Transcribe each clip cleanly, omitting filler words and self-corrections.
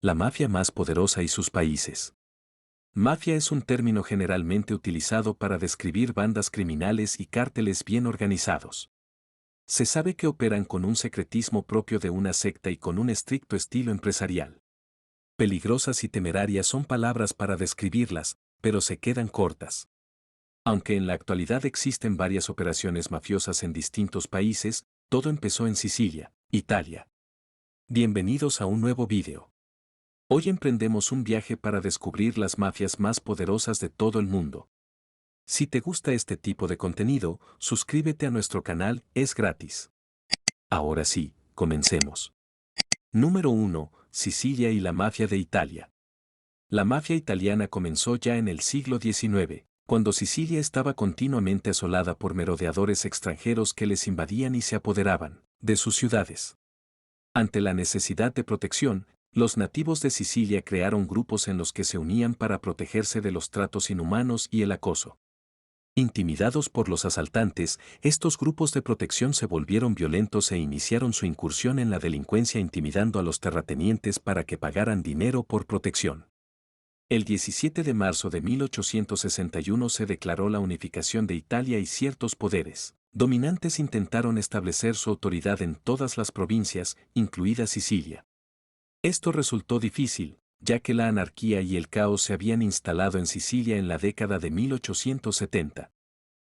La mafia más poderosa y sus países. Mafia es un término generalmente utilizado para describir bandas criminales y cárteles bien organizados. Se sabe que operan con un secretismo propio de una secta y con un estricto estilo empresarial. Peligrosas y temerarias son palabras para describirlas, pero se quedan cortas. Aunque en la actualidad existen varias operaciones mafiosas en distintos países, todo empezó en Sicilia, Italia. Bienvenidos a un nuevo vídeo. Hoy emprendemos un viaje para descubrir las mafias más poderosas de todo el mundo. Si te gusta este tipo de contenido, suscríbete a nuestro canal, es gratis. Ahora sí, comencemos. Número 1. Sicilia y la mafia de Italia. La mafia italiana comenzó ya en el siglo XIX, cuando Sicilia estaba continuamente asolada por merodeadores extranjeros que les invadían y se apoderaban de sus ciudades. Ante la necesidad de protección, los nativos de Sicilia crearon grupos en los que se unían para protegerse de los tratos inhumanos y el acoso. Intimidados por los asaltantes, estos grupos de protección se volvieron violentos e iniciaron su incursión en la delincuencia intimidando a los terratenientes para que pagaran dinero por protección. El 17 de marzo de 1861 se declaró la unificación de Italia y ciertos poderes dominantes intentaron establecer su autoridad en todas las provincias, incluida Sicilia. Esto resultó difícil, ya que la anarquía y el caos se habían instalado en Sicilia en la década de 1870.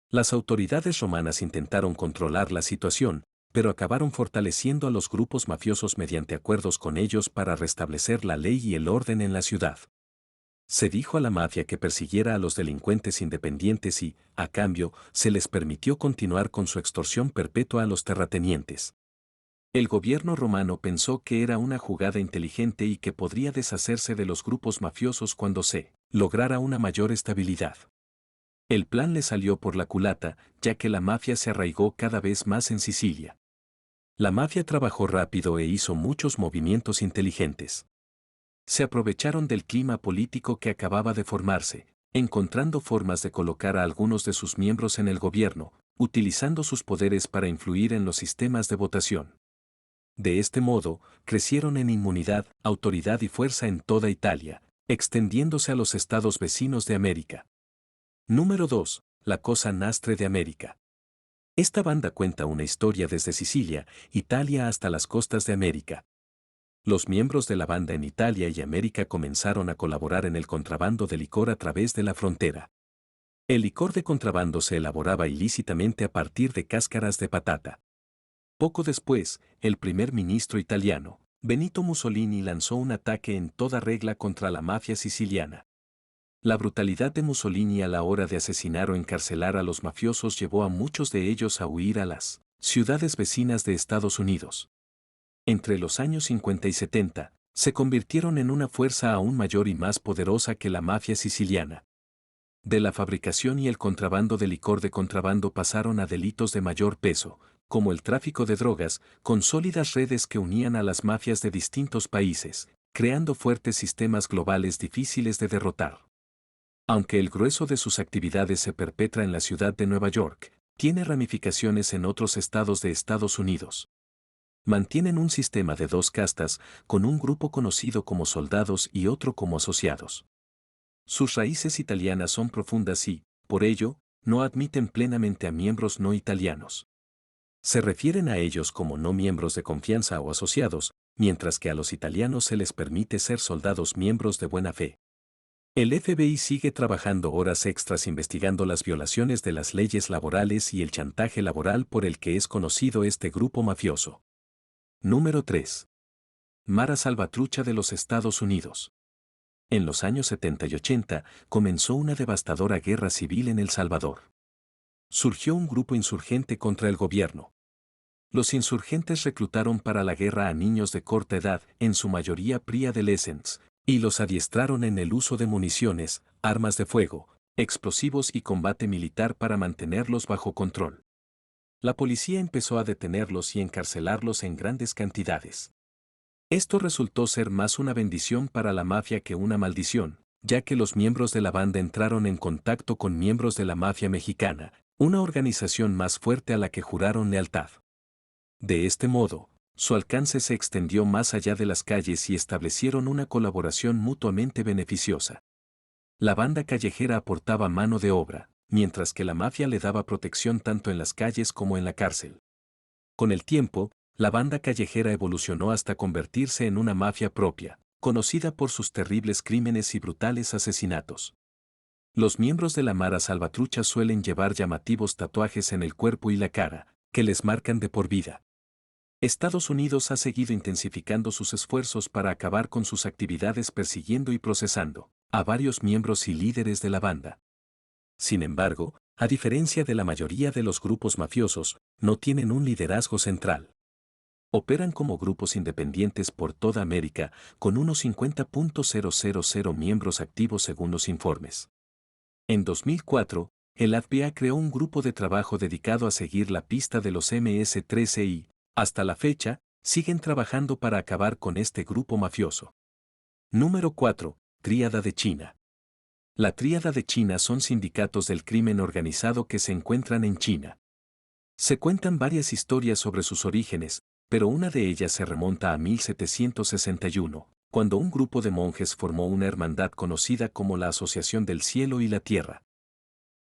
Las autoridades romanas intentaron controlar la situación, pero acabaron fortaleciendo a los grupos mafiosos mediante acuerdos con ellos para restablecer la ley y el orden en la ciudad. Se dijo a la mafia que persiguiera a los delincuentes independientes y, a cambio, se les permitió continuar con su extorsión perpetua a los terratenientes. El gobierno romano pensó que era una jugada inteligente y que podría deshacerse de los grupos mafiosos cuando se lograra una mayor estabilidad. El plan le salió por la culata, ya que la mafia se arraigó cada vez más en Sicilia. La mafia trabajó rápido e hizo muchos movimientos inteligentes. Se aprovecharon del clima político que acababa de formarse, encontrando formas de colocar a algunos de sus miembros en el gobierno, utilizando sus poderes para influir en los sistemas de votación. De este modo, crecieron en inmunidad, autoridad y fuerza en toda Italia, extendiéndose a los estados vecinos de América. Número 2. La Cosa Nostra de América. Esta banda cuenta una historia desde Sicilia, Italia hasta las costas de América. Los miembros de la banda en Italia y América comenzaron a colaborar en el contrabando de licor a través de la frontera. El licor de contrabando se elaboraba ilícitamente a partir de cáscaras de patata. Poco después, el primer ministro italiano, Benito Mussolini, lanzó un ataque en toda regla contra la mafia siciliana. La brutalidad de Mussolini a la hora de asesinar o encarcelar a los mafiosos llevó a muchos de ellos a huir a las ciudades vecinas de Estados Unidos. Entre los años 50 y 70, se convirtieron en una fuerza aún mayor y más poderosa que la mafia siciliana. De la fabricación y el contrabando de licor de contrabando pasaron a delitos de mayor peso, como el tráfico de drogas, con sólidas redes que unían a las mafias de distintos países, creando fuertes sistemas globales difíciles de derrotar. Aunque el grueso de sus actividades se perpetra en la ciudad de Nueva York, tiene ramificaciones en otros estados de Estados Unidos. Mantienen un sistema de dos castas, con un grupo conocido como soldados y otro como asociados. Sus raíces italianas son profundas y, por ello, no admiten plenamente a miembros no italianos. Se refieren a ellos como no miembros de confianza o asociados, mientras que a los italianos se les permite ser soldados miembros de buena fe. El FBI sigue trabajando horas extras investigando las violaciones de las leyes laborales y el chantaje laboral por el que es conocido este grupo mafioso. Número 3. Mara Salvatrucha de los Estados Unidos. En los años 70 y 80 comenzó una devastadora guerra civil en El Salvador. Surgió un grupo insurgente contra el gobierno. Los insurgentes reclutaron para la guerra a niños de corta edad, en su mayoría pre-adolescents, y los adiestraron en el uso de municiones, armas de fuego, explosivos y combate militar para mantenerlos bajo control. La policía empezó a detenerlos y encarcelarlos en grandes cantidades. Esto resultó ser más una bendición para la mafia que una maldición, ya que los miembros de la banda entraron en contacto con miembros de la mafia mexicana, una organización más fuerte a la que juraron lealtad. De este modo, su alcance se extendió más allá de las calles y establecieron una colaboración mutuamente beneficiosa. La banda callejera aportaba mano de obra, mientras que la mafia le daba protección tanto en las calles como en la cárcel. Con el tiempo, la banda callejera evolucionó hasta convertirse en una mafia propia, conocida por sus terribles crímenes y brutales asesinatos. Los miembros de la Mara Salvatrucha suelen llevar llamativos tatuajes en el cuerpo y la cara, que les marcan de por vida. Estados Unidos ha seguido intensificando sus esfuerzos para acabar con sus actividades persiguiendo y procesando a varios miembros y líderes de la banda. Sin embargo, a diferencia de la mayoría de los grupos mafiosos, no tienen un liderazgo central. Operan como grupos independientes por toda América, con unos 50.000 miembros activos según los informes. En 2004, el FBI creó un grupo de trabajo dedicado a seguir la pista de los MS-13 y, hasta la fecha, siguen trabajando para acabar con este grupo mafioso. Número 4. Tríada de China. La Tríada de China son sindicatos del crimen organizado que se encuentran en China. Se cuentan varias historias sobre sus orígenes, pero una de ellas se remonta a 1761, cuando un grupo de monjes formó una hermandad conocida como la Asociación del Cielo y la Tierra.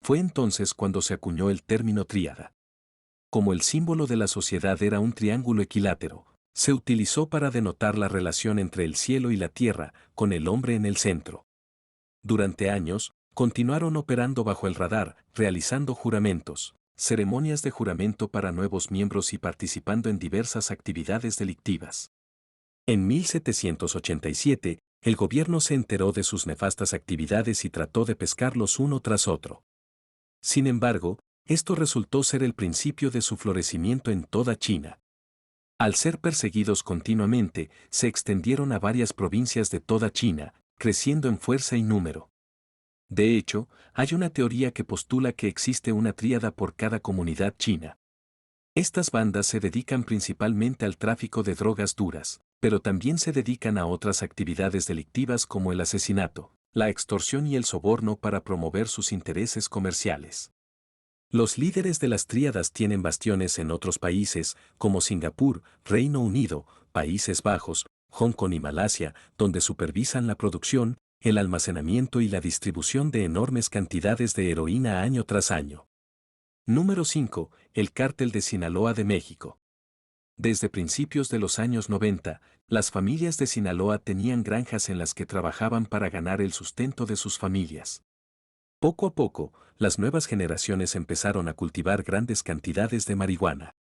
Fue entonces cuando se acuñó el término tríada. Como el símbolo de la sociedad era un triángulo equilátero, se utilizó para denotar la relación entre el cielo y la tierra, con el hombre en el centro. Durante años, continuaron operando bajo el radar, realizando juramentos, ceremonias de juramento para nuevos miembros y participando en diversas actividades delictivas. En 1787, el gobierno se enteró de sus nefastas actividades y trató de pescarlos uno tras otro. Sin embargo, esto resultó ser el principio de su florecimiento en toda China. Al ser perseguidos continuamente, se extendieron a varias provincias de toda China, creciendo en fuerza y número. De hecho, hay una teoría que postula que existe una tríada por cada comunidad china. Estas bandas se dedican principalmente al tráfico de drogas duras, pero también se dedican a otras actividades delictivas como el asesinato, la extorsión y el soborno para promover sus intereses comerciales. Los líderes de las tríadas tienen bastiones en otros países, como Singapur, Reino Unido, Países Bajos, Hong Kong y Malasia, donde supervisan la producción, el almacenamiento y la distribución de enormes cantidades de heroína año tras año. Número 5. El Cártel de Sinaloa de México. Desde principios de los años 90, las familias de Sinaloa tenían granjas en las que trabajaban para ganar el sustento de sus familias. Poco a poco, las nuevas generaciones empezaron a cultivar grandes cantidades de marihuana.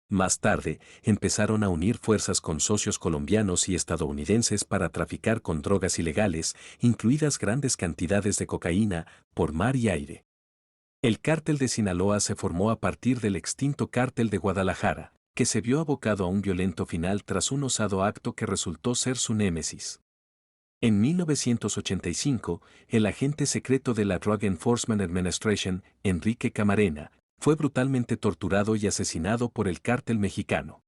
Más tarde, empezaron a unir fuerzas con socios colombianos y estadounidenses para traficar con drogas ilegales, incluidas grandes cantidades de cocaína, por mar y aire. El cártel de Sinaloa se formó a partir del extinto cártel de Guadalajara, que se vio abocado a un violento final tras un osado acto que resultó ser su némesis. En 1985, el agente secreto de la Drug Enforcement Administration, Enrique Camarena, fue brutalmente torturado y asesinado por el cártel mexicano.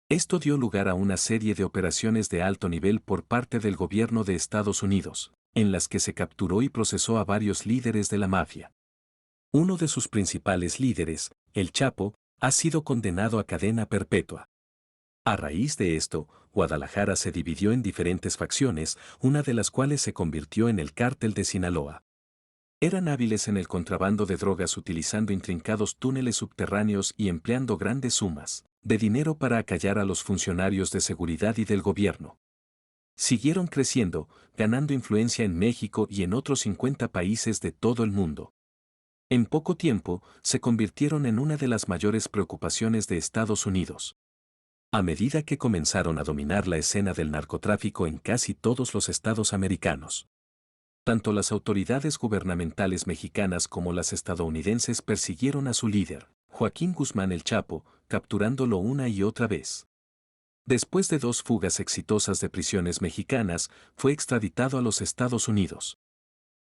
Esto dio lugar a una serie de operaciones de alto nivel por parte del gobierno de Estados Unidos, en las que se capturó y procesó a varios líderes de la mafia. Uno de sus principales líderes, el Chapo, ha sido condenado a cadena perpetua. A raíz de esto, Guadalajara se dividió en diferentes facciones, una de las cuales se convirtió en el Cártel de Sinaloa. Eran hábiles en el contrabando de drogas utilizando intrincados túneles subterráneos y empleando grandes sumas de dinero para acallar a los funcionarios de seguridad y del gobierno. Siguieron creciendo, ganando influencia en México y en otros 50 países de todo el mundo. En poco tiempo, se convirtieron en una de las mayores preocupaciones de Estados Unidos. A medida que comenzaron a dominar la escena del narcotráfico en casi todos los estados americanos. Tanto las autoridades gubernamentales mexicanas como las estadounidenses persiguieron a su líder, Joaquín Guzmán el Chapo, capturándolo una y otra vez. Después de 2 fugas exitosas de prisiones mexicanas, fue extraditado a los Estados Unidos.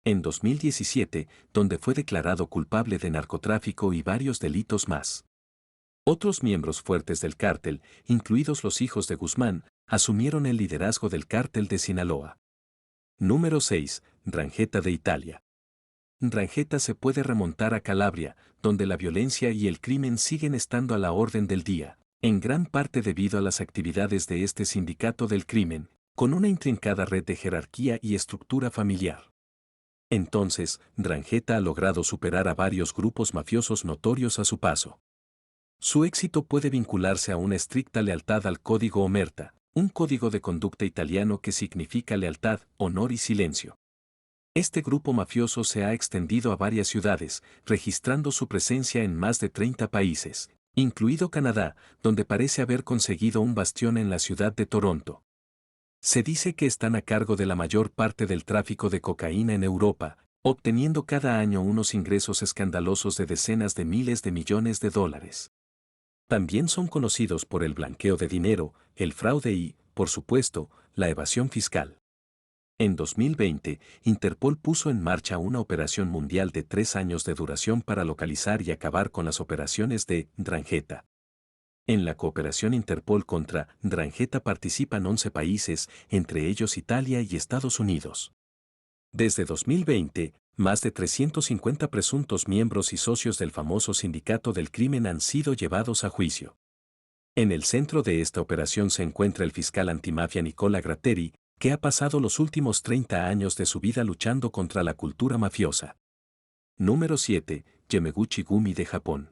En 2017, donde fue declarado culpable de narcotráfico y varios delitos más. Otros miembros fuertes del cártel, incluidos los hijos de Guzmán, asumieron el liderazgo del cártel de Sinaloa. Número 6. Ndrangheta de Italia. Ndrangheta se puede remontar a Calabria, donde la violencia y el crimen siguen estando a la orden del día, en gran parte debido a las actividades de este sindicato del crimen, con una intrincada red de jerarquía y estructura familiar. Entonces, 'Ndrangheta ha logrado superar a varios grupos mafiosos notorios a su paso. Su éxito puede vincularse a una estricta lealtad al Código Omerta, un código de conducta italiano que significa lealtad, honor y silencio. Este grupo mafioso se ha extendido a varias ciudades, registrando su presencia en más de 30 países, incluido Canadá, donde parece haber conseguido un bastión en la ciudad de Toronto. Se dice que están a cargo de la mayor parte del tráfico de cocaína en Europa, obteniendo cada año unos ingresos escandalosos de decenas de miles de millones de dólares. También son conocidos por el blanqueo de dinero, el fraude y, por supuesto, la evasión fiscal. En 2020, Interpol puso en marcha una operación mundial de 3 años de duración para localizar y acabar con las operaciones de 'Ndrangheta. En la cooperación Interpol contra 'Ndrangheta participan 11 países, entre ellos Italia y Estados Unidos. Desde 2020, más de 350 presuntos miembros y socios del famoso sindicato del crimen han sido llevados a juicio. En el centro de esta operación se encuentra el fiscal antimafia Nicola Gratteri, que ha pasado los últimos 30 años de su vida luchando contra la cultura mafiosa. Número 7. Yamaguchi-gumi de Japón.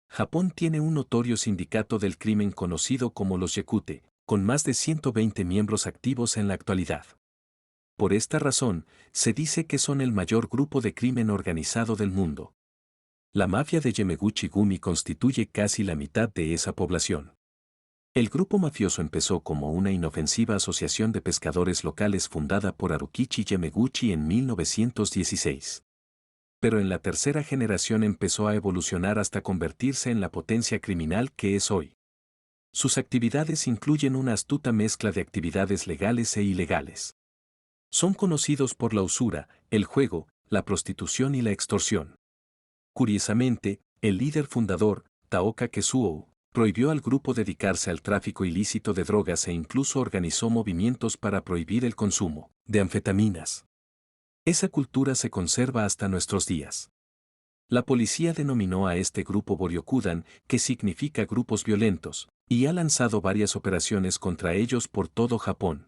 Japón tiene un notorio sindicato del crimen conocido como los Yakute, con más de 120 miembros activos en la actualidad. Por esta razón, se dice que son el mayor grupo de crimen organizado del mundo. La mafia de Yamaguchi-gumi constituye casi la mitad de esa población. El grupo mafioso empezó como una inofensiva asociación de pescadores locales fundada por Harukichi Yamaguchi en 1916. Pero en la tercera generación empezó a evolucionar hasta convertirse en la potencia criminal que es hoy. Sus actividades incluyen una astuta mezcla de actividades legales e ilegales. Son conocidos por la usura, el juego, la prostitución y la extorsión. Curiosamente, el líder fundador, Taoka Kesuo, prohibió al grupo dedicarse al tráfico ilícito de drogas e incluso organizó movimientos para prohibir el consumo de anfetaminas. Esa cultura se conserva hasta nuestros días. La policía denominó a este grupo Boryokudan, que significa grupos violentos, y ha lanzado varias operaciones contra ellos por todo Japón.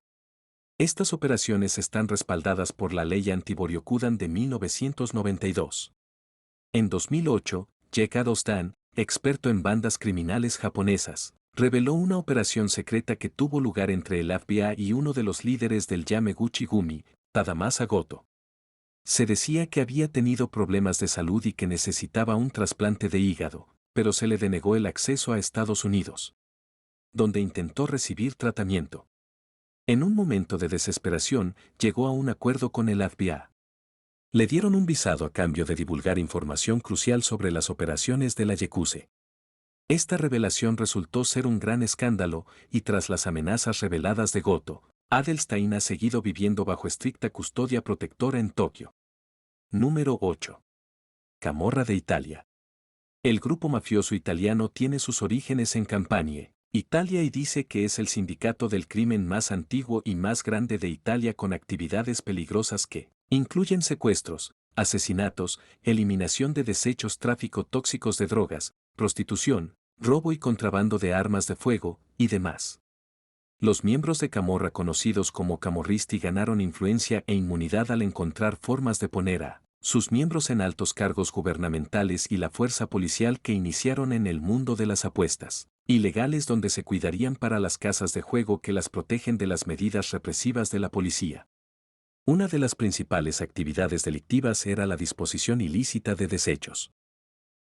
Estas operaciones están respaldadas por la ley anti-Boryokudan de 1992. En 2008, Jeka Dostan, experto en bandas criminales japonesas, reveló una operación secreta que tuvo lugar entre el FBI y uno de los líderes del Yamaguchi-gumi, Tadamasa Goto. Se decía que había tenido problemas de salud y que necesitaba un trasplante de hígado, pero se le denegó el acceso a Estados Unidos, donde intentó recibir tratamiento. En un momento de desesperación, llegó a un acuerdo con el FBI. Le dieron un visado a cambio de divulgar información crucial sobre las operaciones de la Yakuza. Esta revelación resultó ser un gran escándalo y tras las amenazas reveladas de Goto, Adelstein ha seguido viviendo bajo estricta custodia protectora en Tokio. Número 8. Camorra de Italia. El grupo mafioso italiano tiene sus orígenes en Campanie, Italia y dice que es el sindicato del crimen más antiguo y más grande de Italia con actividades peligrosas que incluyen secuestros, asesinatos, eliminación de desechos, tráfico tóxicos de drogas, prostitución, robo y contrabando de armas de fuego, y demás. Los miembros de Camorra conocidos como camorristi ganaron influencia e inmunidad al encontrar formas de poner a sus miembros en altos cargos gubernamentales y la fuerza policial que iniciaron en el mundo de las apuestas ilegales donde se cuidarían para las casas de juego que las protegen de las medidas represivas de la policía. Una de las principales actividades delictivas era la disposición ilícita de desechos.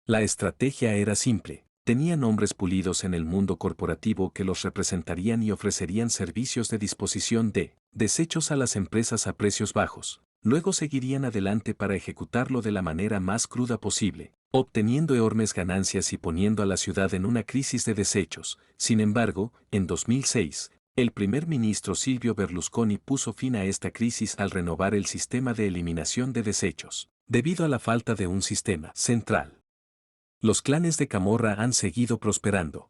La estrategia era simple. Tenían hombres pulidos en el mundo corporativo que los representarían y ofrecerían servicios de disposición de desechos a las empresas a precios bajos. Luego seguirían adelante para ejecutarlo de la manera más cruda posible, obteniendo enormes ganancias y poniendo a la ciudad en una crisis de desechos. Sin embargo, en 2006, el primer ministro Silvio Berlusconi puso fin a esta crisis al renovar el sistema de eliminación de desechos, debido a la falta de un sistema central. Los clanes de Camorra han seguido prosperando.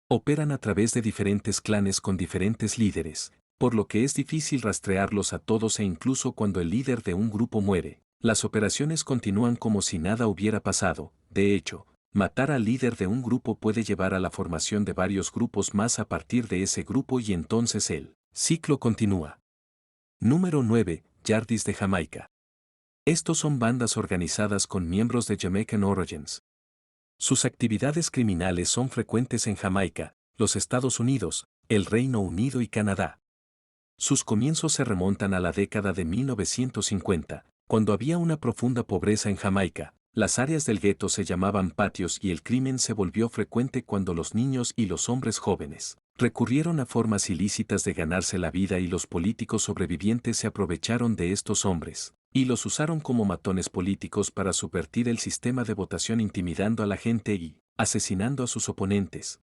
Operan a través de diferentes clanes con diferentes líderes, por lo que es difícil rastrearlos a todos e incluso cuando el líder de un grupo muere, las operaciones continúan como si nada hubiera pasado. De hecho, Matar al líder de un grupo puede llevar a la formación de varios grupos más a partir de ese grupo y entonces el ciclo continúa. Número 9. Yardis de Jamaica. Estos son bandas organizadas con miembros de Jamaican Origins. Sus actividades criminales son frecuentes en Jamaica, los Estados Unidos, el Reino Unido y Canadá. Sus comienzos se remontan a la década de 1950, cuando había una profunda pobreza en Jamaica. Las áreas del gueto se llamaban patios y el crimen se volvió frecuente cuando los niños y los hombres jóvenes recurrieron a formas ilícitas de ganarse la vida y los políticos sobrevivientes se aprovecharon de estos hombres y los usaron como matones políticos para subvertir el sistema de votación intimidando a la gente y asesinando a sus oponentes.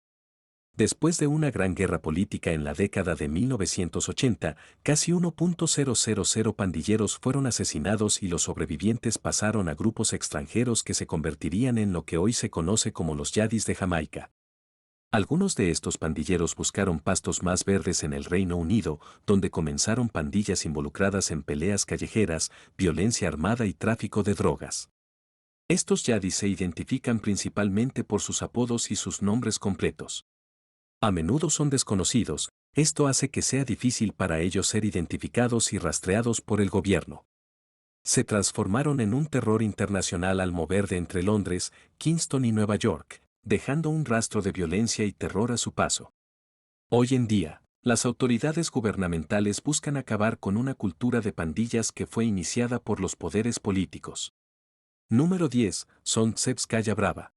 Después de una gran guerra política en la década de 1980, casi 1.000 pandilleros fueron asesinados y los sobrevivientes pasaron a grupos extranjeros que se convertirían en lo que hoy se conoce como los Yadis de Jamaica. Algunos de estos pandilleros buscaron pastos más verdes en el Reino Unido, donde comenzaron pandillas involucradas en peleas callejeras, violencia armada y tráfico de drogas. Estos Yadis se identifican principalmente por sus apodos y sus nombres completos. A menudo son desconocidos, esto hace que sea difícil para ellos ser identificados y rastreados por el gobierno. Se transformaron en un terror internacional al mover de entre Londres, Kingston y Nueva York, dejando un rastro de violencia y terror a su paso. Hoy en día, las autoridades gubernamentales buscan acabar con una cultura de pandillas que fue iniciada por los poderes políticos. Número 10. Son Tsepskaya Brava.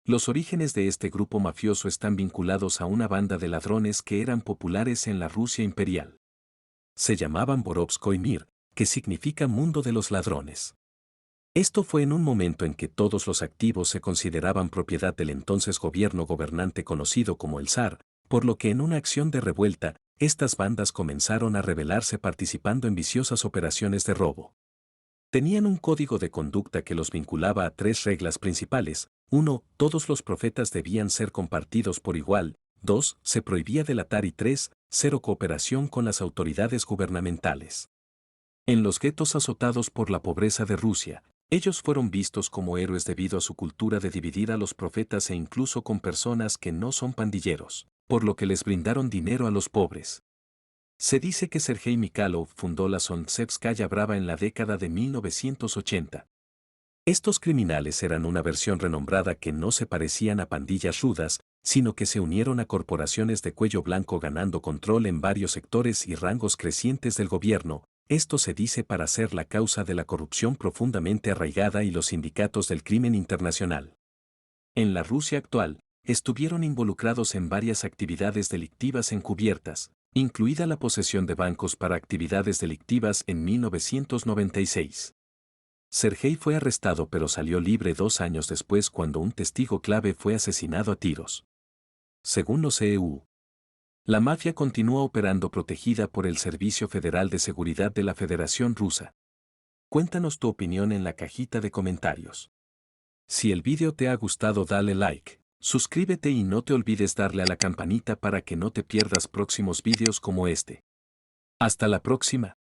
Los orígenes de este grupo mafioso están vinculados a una banda de ladrones que eran populares en la Rusia imperial. Se llamaban Borovskoy y Mir, que significa mundo de los ladrones. Esto fue en un momento en que todos los activos se consideraban propiedad del entonces gobierno gobernante conocido como el zar, por lo que en una acción de revuelta, estas bandas comenzaron a rebelarse participando en viciosas operaciones de robo. Tenían un código de conducta que los vinculaba a tres reglas principales. 1. Todos los profetas debían ser compartidos por igual. 2. Se prohibía delatar y 3. Cero cooperación con las autoridades gubernamentales. En los guetos azotados por la pobreza de Rusia, ellos fueron vistos como héroes debido a su cultura de dividir a los profetas e incluso con personas que no son pandilleros, por lo que les brindaron dinero a los pobres. Se dice que Sergei Mikhailov fundó la Tsepskaya Brava en la década de 1980. Estos criminales eran una versión renombrada que no se parecían a pandillas rudas, sino que se unieron a corporaciones de cuello blanco ganando control en varios sectores y rangos crecientes del gobierno. Esto se dice para ser la causa de la corrupción profundamente arraigada y los sindicatos del crimen internacional. En la Rusia actual, estuvieron involucrados en varias actividades delictivas encubiertas, incluida la posesión de bancos para actividades delictivas en 1996. Sergei fue arrestado pero salió libre 2 años después cuando un testigo clave fue asesinado a tiros. Según los EU, la mafia continúa operando protegida por el Servicio Federal de Seguridad de la Federación Rusa. Cuéntanos tu opinión en la cajita de comentarios. Si el vídeo te ha gustado dale like, suscríbete y no te olvides darle a la campanita para que no te pierdas próximos vídeos como este. Hasta la próxima.